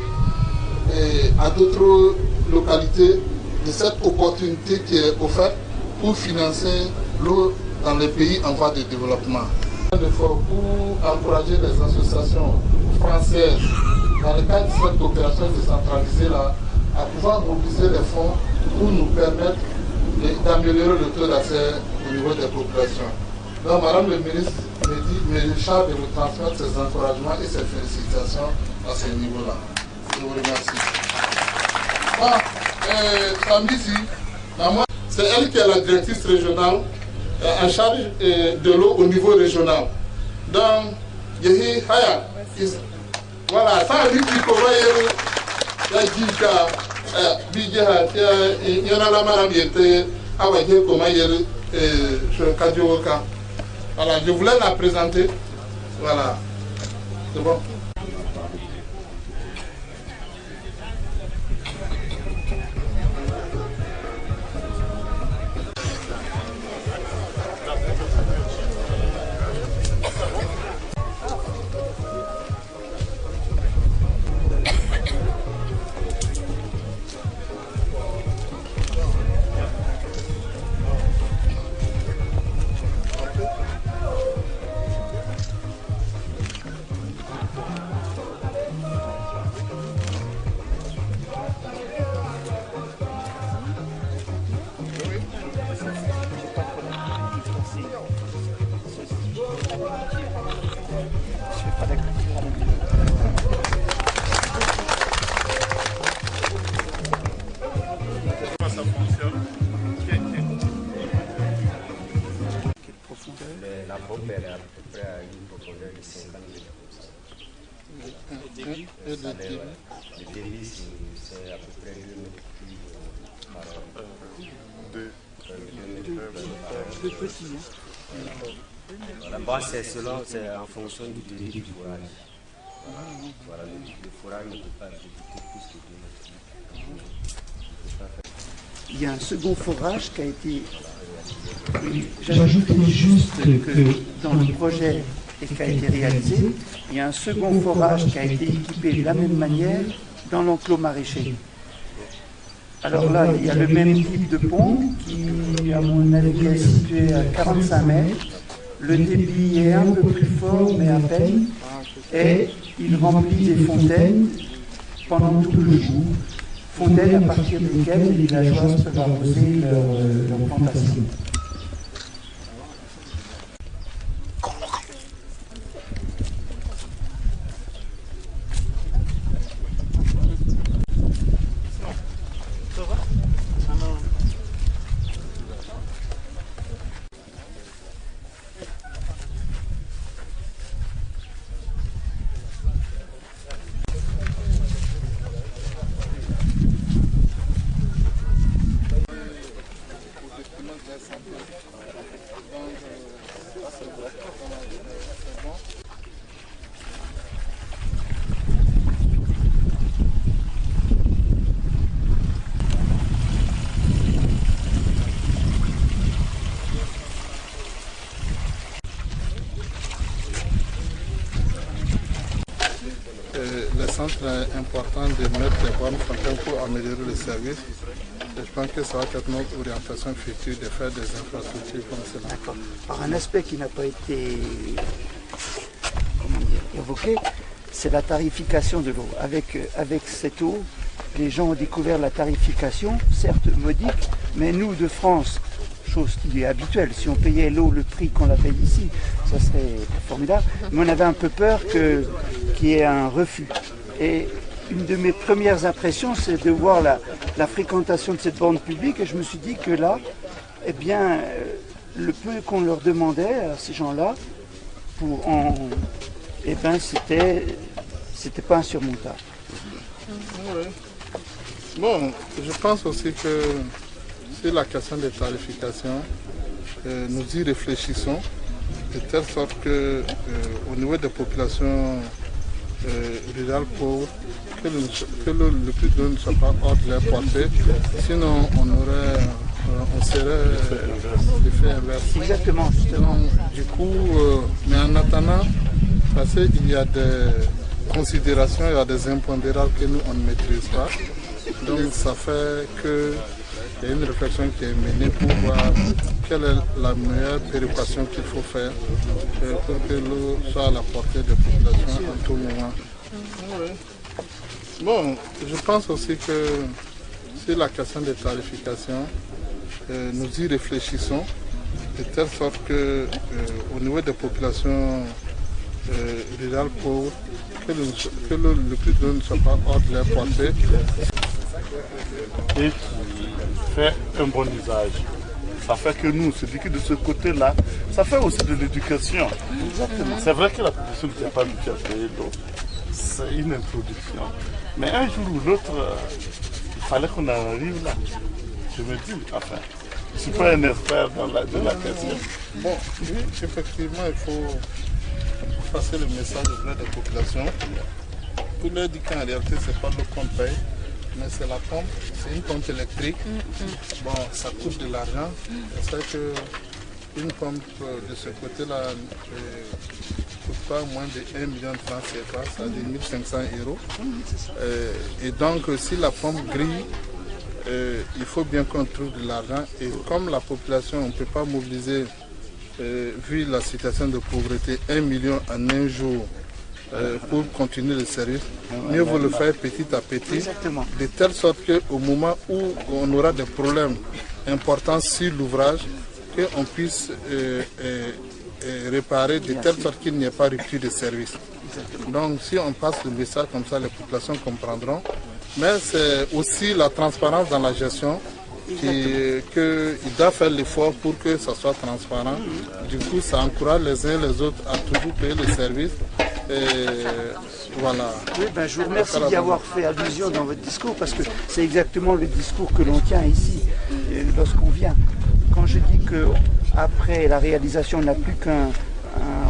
à d'autres localités de cette opportunité qui est offerte pour financer l'eau dans les pays en voie de développement. Pour encourager les associations françaises dans le cadre de cette coopération décentralisée-là à pouvoir mobiliser les fonds pour nous permettre d'améliorer le taux d'accès au niveau des populations. Donc, Madame le ministre me charge de vous transmettre ses encouragements et ses félicitations à ce niveau-là. Je vous remercie. Samedi, c'est elle qui est la directrice régionale en charge de l'eau au niveau régional. Donc, voilà, ça a dit qu'il faut la Jika, Bidja, il y en a la madame Yete, Awaje, comment il est, Kadioka. Voilà, je voulais la présenter. Voilà, c'est bon. La pompe est à peu près à une profondeur de 50 mètres. Le débit, c'est à peu près 2 mètres par heure. 2 mètres par heure. La base, c'est en fonction du débit du forage. Voilà, le forage ne peut pas débiter plus que 2 mètres. Il y a un second forage qui a été... J'ajouterai juste que dans le projet qui a été réalisé, il y a un second forage qui a été équipé de la même manière dans l'enclos maraîcher. Alors là, il y a le même type de pont qui, à mon avis, est situé à 45 mètres. Le débit est un peu plus fort, mais à peine. Et il remplit des fontaines pendant tout le jour. Fontaines à partir desquelles les villageois peuvent arroser leur plantation. Le centre est important de mettre les bonnes fontaines pour améliorer le service. Et je pense que ça va être notre orientation future de faire des infrastructures comme cela. D'accord. Alors un aspect qui n'a pas été évoqué, c'est la tarification de l'eau. Avec cette eau, les gens ont découvert la tarification, certes modique, mais nous de France, chose qui est habituelle, si on payait l'eau le prix qu'on la paye ici, ça serait formidable. Mais on avait un peu peur qu'il y ait un refus. Et une de mes premières impressions, c'est de voir la fréquentation de cette borne publique, et je me suis dit que là, eh bien, le peu qu'on leur demandait à ces gens-là, eh ben, c'était pas insurmontable. Oui. Bon, je pense aussi que sur la question des tarifications, nous y réfléchissons de telle sorte que au niveau des populations rurales pauvres, que le plus d'eau ne soit pas hors de leur portée, sinon on serait l'effet inverse. Exactement, justement. Du coup, mais en attendant, parce qu'il y a des considérations, il y a des impondérables que nous on ne maîtrise pas. Donc ça fait qu'il y a une réflexion qui est menée pour voir quelle est la meilleure péréquation qu'il faut faire pour que l'eau soit à la portée des populations en tout moment. Bon, je pense aussi que sur la question des tarifications, nous y réfléchissons de telle sorte que au niveau des populations rurales pauvres, que le plus de ne soit pas hors de leur portée. Et fait un bon usage. Ça fait que nous, c'est que de ce côté-là, ça fait aussi de l'éducation. C'est vrai que la population ne tient pas d'éducation, donc c'est une introduction. Mais un jour ou l'autre, il fallait qu'on arrive là. Je me dis, enfin, je ne suis pas un expert de la question. Bon, oui, effectivement, il faut passer le message auprès des populations pour leur dire qu'en réalité, ce n'est pas l'eau qu'on paye, mais c'est la pompe, c'est une pompe électrique. Bon, ça coûte de l'argent. C'est vrai qu'une pompe de ce côté-là ne coûte pas moins de 1 million de francs CFA, c'est-à-dire 1500 €. Et donc, si la pompe grille, il faut bien qu'on trouve de l'argent. Et comme la population, on ne peut pas mobiliser, vu la situation de pauvreté, 1 million en un jour pour continuer le service, mieux vaut le faire petit à petit. Exactement. De telle sorte qu'au moment où on aura des problèmes importants sur l'ouvrage, qu'on puisse réparer de telle sorte qu'il n'y ait pas rupture de service. Donc si on passe le message comme ça, les populations comprendront. Mais c'est aussi la transparence dans la gestion qu'il doit faire l'effort pour que ça soit transparent. Du coup, ça encourage les uns et les autres à toujours payer le service. Et voilà. Oui, ben, je vous remercie d'y avoir fait allusion dans votre discours parce que c'est exactement le discours que l'on tient ici lorsqu'on vient. Quand je dis qu'après la réalisation, on n'a plus qu'un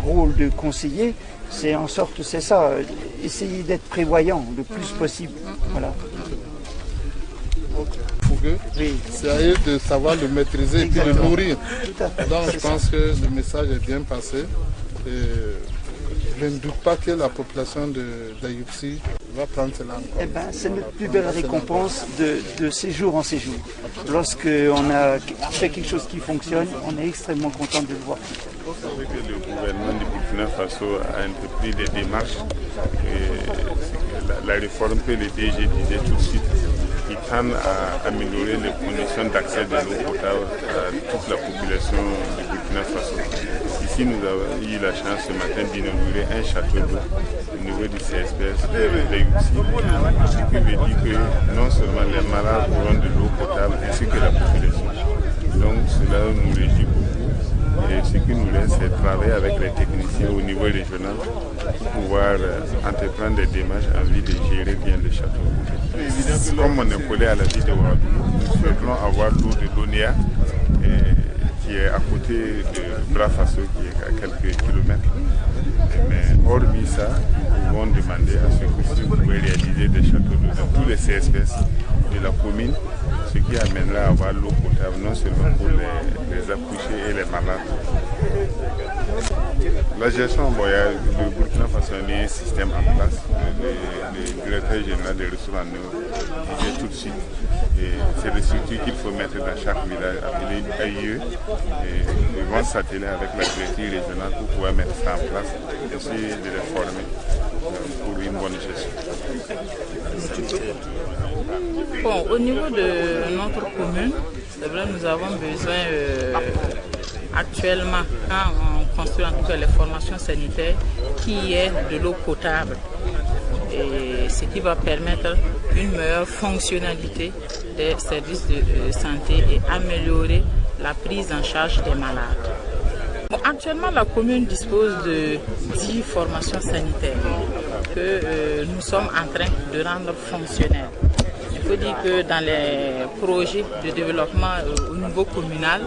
rôle de conseiller, c'est en sorte, c'est ça, essayer d'être prévoyant le plus possible. Voilà. Fougueux, oui. C'est à eux de savoir le maîtriser et puis le nourrir. Donc je pense que le message est bien passé. Et je ne doute pas que la population d'Ayopsi va prendre cela en compte. Eh ben, c'est notre plus belle récompense de séjour en séjour. Lorsqu'on a fait quelque chose qui fonctionne, on est extrêmement content de le voir. Vous savez que le gouvernement du Burkina Faso a entrepris des démarches. La réforme que le DG disait tout de suite, qui tend à améliorer les conditions d'accès de l'eau potable à toute la population du Burkina Faso. Ici, nous avons eu la chance ce matin d'inaugurer un château d'eau au niveau du CSPS d'Ayopsi, ce qui veut dire que non seulement les malades auront de l'eau potable ainsi que la population. Donc cela nous réjouit beaucoup. Et ce qui nous laisse, c'est travailler avec les techniciens au niveau régional pour pouvoir entreprendre des démarches en vue de gérer bien le château. Comme on est collé à la ville de Ouagadougou, nous souhaitons avoir l'eau de l'ONEA qui est à côté de Brafaso, qui est à quelques kilomètres. Mais hormis ça, nous pouvons demander à ce que si vous pouvez réaliser des châteaux d'eau dans tous les CSPS de la commune, ce qui amènera à avoir l'eau potable non seulement pour les accouchés et les malades. La gestion, le Burkina Faso a mis un système en place. Le directeur général des ressources en eau disait tout de suite. C'est des structures qu'il faut mettre dans chaque village, appelé AIE. Et ils vont s'atteler avec la directive régionale pour pouvoir mettre ça en place et essayer de les former pour une bonne gestion. Bon, au niveau de notre commune, c'est vrai, nous avons besoin actuellement, quand on construit en tout cas les formations sanitaires, qui est de l'eau potable. Et ce qui va permettre une meilleure fonctionnalité des services de santé et améliorer la prise en charge des malades. Bon, actuellement, la commune dispose de 10 formations sanitaires que nous sommes en train de rendre fonctionnelles. Il faut dire que dans les projets de développement au niveau communal,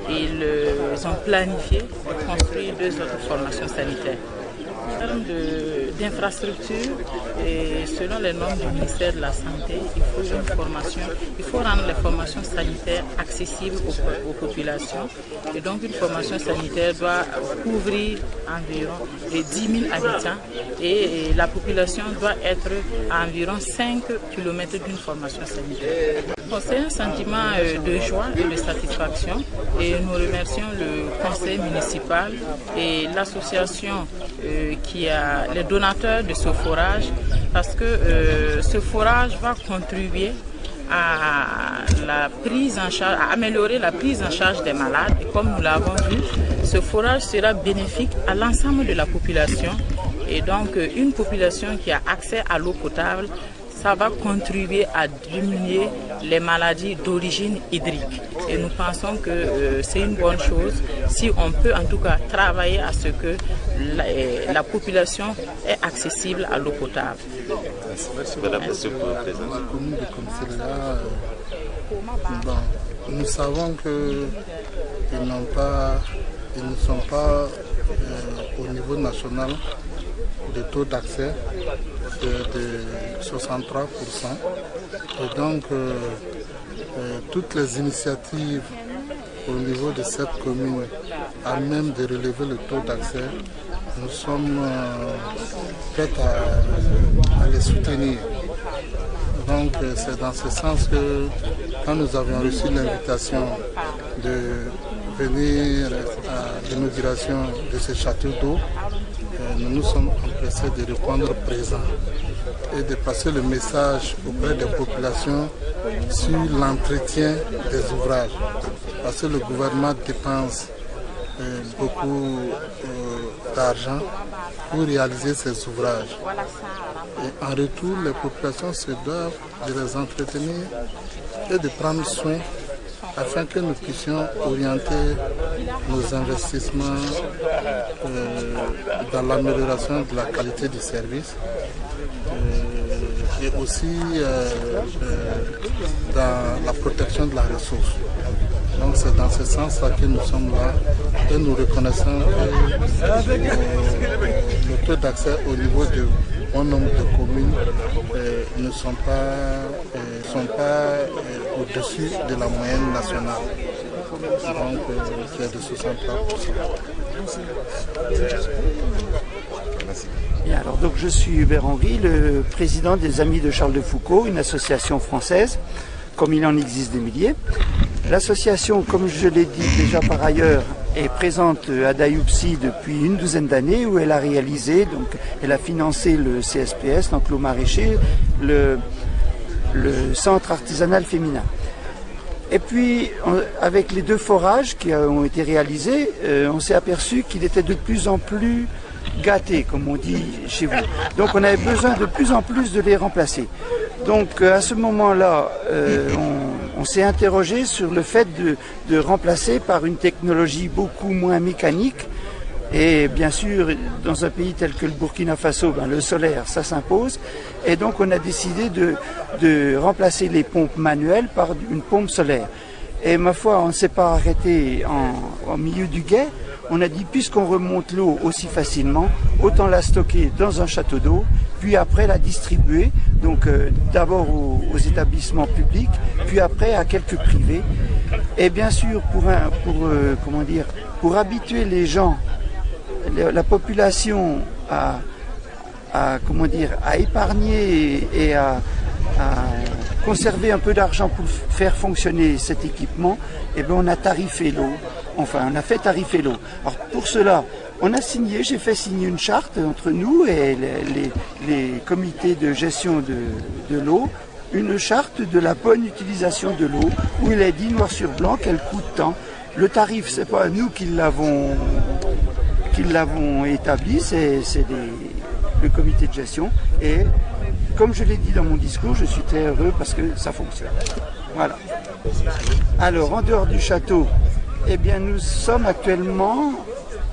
ils ont planifié de construire 2 autres formations sanitaires. En termes d'infrastructures, et selon les normes du ministère de la Santé, il faut rendre les formations sanitaires accessibles aux populations. Et donc une formation sanitaire doit couvrir environ 10 000 habitants et la population doit être à environ 5 km d'une formation sanitaire. C'est un sentiment de joie et de satisfaction et nous remercions le conseil municipal et l'association qui a les donateurs de ce forage parce que ce forage va contribuer à la prise en charge, à améliorer la prise en charge des malades. Et comme nous l'avons vu, ce forage sera bénéfique à l'ensemble de la population. Et donc, une population qui a accès à l'eau potable, ça va contribuer à diminuer les maladies d'origine hydrique. Et nous pensons que c'est une bonne chose si on peut en tout cas travailler à ce que la population est accessible à l'eau potable. Merci Madame la Présidente. Nous savons qu'ils ne sont pas au niveau national de taux d'accès de 63%. Et donc, toutes les initiatives au niveau de cette commune, à même de relever le taux d'accès, nous sommes prêts à les soutenir. Donc, c'est dans ce sens que quand nous avions reçu l'invitation de venir à l'inauguration de ce château d'eau, nous nous sommes empressés de répondre présent et de passer le message auprès des populations sur l'entretien des ouvrages. Parce que le gouvernement dépense beaucoup d'argent pour réaliser ces ouvrages. Et en retour, les populations se doivent de les entretenir et de prendre soin afin que nous puissions orienter nos investissements dans l'amélioration de la qualité du service et aussi dans la protection de la ressource. Donc c'est dans ce sens-là que nous sommes là et nous reconnaissons que le taux d'accès au niveau de bon nombre de communes ne sont pas au-dessus de la moyenne nationale. Donc c'est de 63%. Bien, alors donc je suis Hubert Henry, le président des Amis de Charles de Foucault, une association française, comme il en existe des milliers. L'association, comme je l'ai dit déjà par ailleurs, est présente à Dayoupsi depuis une douzaine d'années, où elle a réalisé, donc elle a financé le CSPS, donc l'eau maraîcher, le centre artisanal féminin. Et puis, avec les 2 forages qui ont été réalisés, on s'est aperçu qu'il était de plus en plus gâté, comme on dit chez vous. Donc on avait besoin de plus en plus de les remplacer. Donc à ce moment-là, on s'est interrogé sur le fait de remplacer par une technologie beaucoup moins mécanique. Et bien sûr, dans un pays tel que le Burkina Faso, le solaire, ça s'impose. Et donc on a décidé de remplacer les pompes manuelles par une pompe solaire. Et ma foi, on ne s'est pas arrêté au milieu du gué. On a dit, puisqu'on remonte l'eau aussi facilement, autant la stocker dans un château d'eau, puis après la distribuer, donc d'abord aux établissements publics, puis après à quelques privés. Et bien sûr, pour habituer les gens, la population à épargner et à conserver un peu d'argent pour faire fonctionner cet équipement, et bien on a tarifé l'eau. Enfin, on a fait tarifer l'eau. Alors pour cela, j'ai fait signer une charte entre nous et les comités de gestion de l'eau, une charte de la bonne utilisation de l'eau, où il est dit noir sur blanc qu'elle coûte tant. Le tarif, c'est pas nous qui l'avons établi, c'est le comité de gestion. Et comme je l'ai dit dans mon discours, je suis très heureux parce que ça fonctionne. Voilà. Alors, en dehors du château, eh bien, nous sommes actuellement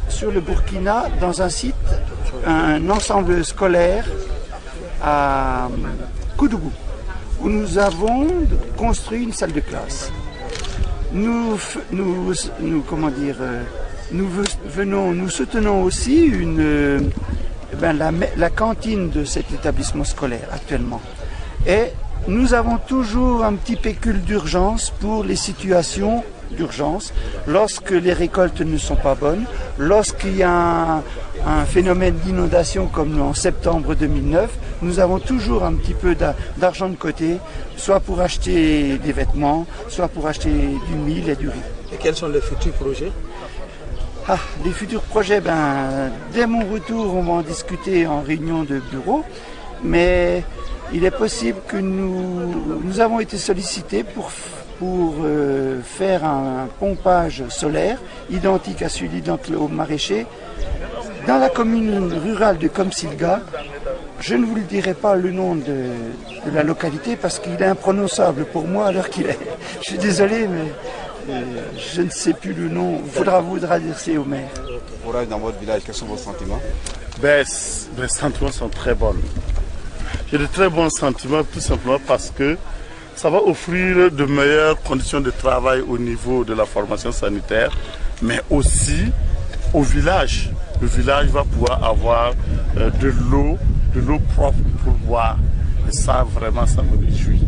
sur le Burkina dans un site, un ensemble scolaire à Koudougou, où nous avons construit une salle de classe. Nous soutenons aussi la cantine de cet établissement scolaire actuellement. Et nous avons toujours un petit pécule d'urgence pour les situations d'urgence, lorsque les récoltes ne sont pas bonnes, lorsqu'il y a un phénomène d'inondation comme en septembre 2009, nous avons toujours un petit peu d'argent de côté, soit pour acheter des vêtements, soit pour acheter du mil et du riz. Et quels sont les futurs projets? Les futurs projets, dès mon retour, on va en discuter en réunion de bureau, mais il est possible que nous avons été sollicités pour faire un pompage solaire identique à celui d'Enclos maraîcher dans la commune rurale de Komsilga. Je ne vous le dirai pas le nom de la localité parce qu'il est imprononçable pour moi à l'heure qu'il est. Je suis désolé, mais je ne sais plus le nom. Il faudra vous adresser au maire. Dans votre village, quels sont vos sentiments? Les sentiments sont très bons. J'ai de très bons sentiments tout simplement parce que ça va offrir de meilleures conditions de travail au niveau de la formation sanitaire, mais aussi au village. Le village va pouvoir avoir de l'eau propre pour boire. Et ça, vraiment, ça me réjouit.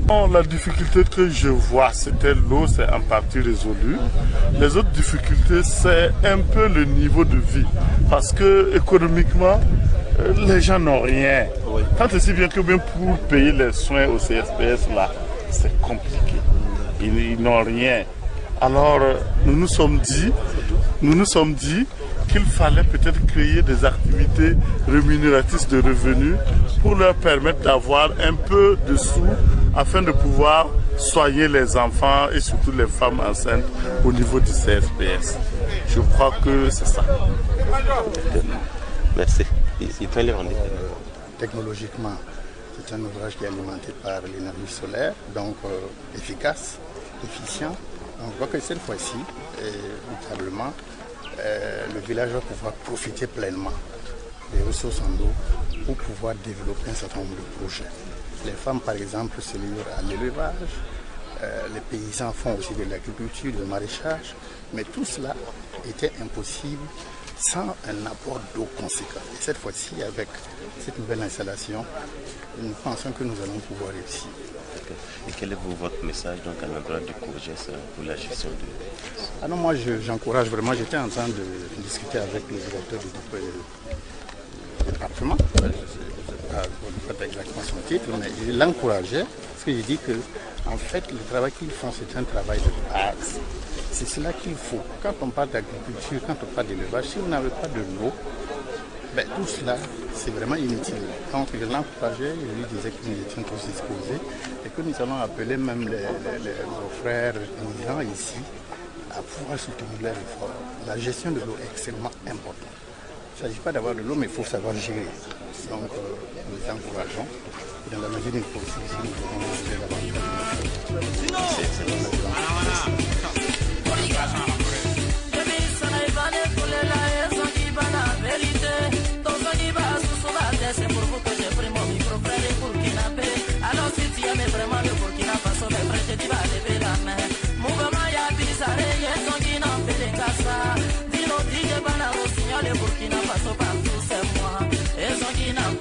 Bon, la difficulté que je vois, c'était l'eau, c'est en partie résolu. Les autres difficultés, c'est un peu le niveau de vie. Parce que économiquement, les gens n'ont rien. Tant et si bien que même pour payer les soins au CSPS, là, c'est compliqué. Ils n'ont rien. Alors, nous nous sommes dit qu'il fallait peut-être créer des activités rémunératrices de revenus pour leur permettre d'avoir un peu de sous afin de pouvoir soigner les enfants et surtout les femmes enceintes au niveau du CSPS. Je crois que c'est ça. Merci. Technologiquement, c'est un ouvrage qui est alimenté par l'énergie solaire, donc efficace, efficient. On voit que cette fois-ci, véritablement, le village va pouvoir profiter pleinement des ressources en eau pour pouvoir développer un certain nombre de projets. Les femmes, par exemple, se livrent à l'élevage, les paysans font aussi de l'agriculture, du maraîchage, mais tout cela était impossible sans un apport d'eau conséquent. Et cette fois-ci, avec cette nouvelle installation, nous pensons que nous allons pouvoir réussir. Et quel est votre message donc à l'endroit du COGES pour la gestion de... Ah non, moi j'encourage vraiment, j'étais en train de discuter avec le directeur du département, je ne sais pas exactement son titre, mais je l'encourageais parce que j'ai dit que en fait le travail qu'ils font c'est un travail de base. C'est cela qu'il faut. Quand on parle d'agriculture, quand on parle d'élevage, si vous n'avez pas de l'eau, tout cela, c'est vraiment inutile. Donc je l'encourageais, je lui disais que nous étions tous disposés et que nous allons appeler même nos frères immigrants ici à pouvoir soutenir leur effort. La gestion de l'eau est extrêmement importante. Il ne s'agit pas d'avoir de l'eau, mais il faut savoir gérer. Donc nous les encourageons. Et dans la mesure du possible, nous devons gérer davantage. C'est pour vous que j'ai pris mon micro, frère, et burkinabé. Alors si tu aimes vraiment le Burkina Faso, mes frères, tu vas lever la main. Mouvement ya bizarre, y'a son qui n'en fait des cassas. Dis-nous, dis-je, bana, le Burkina Faso, partout, c'est moi. Et son qui n'en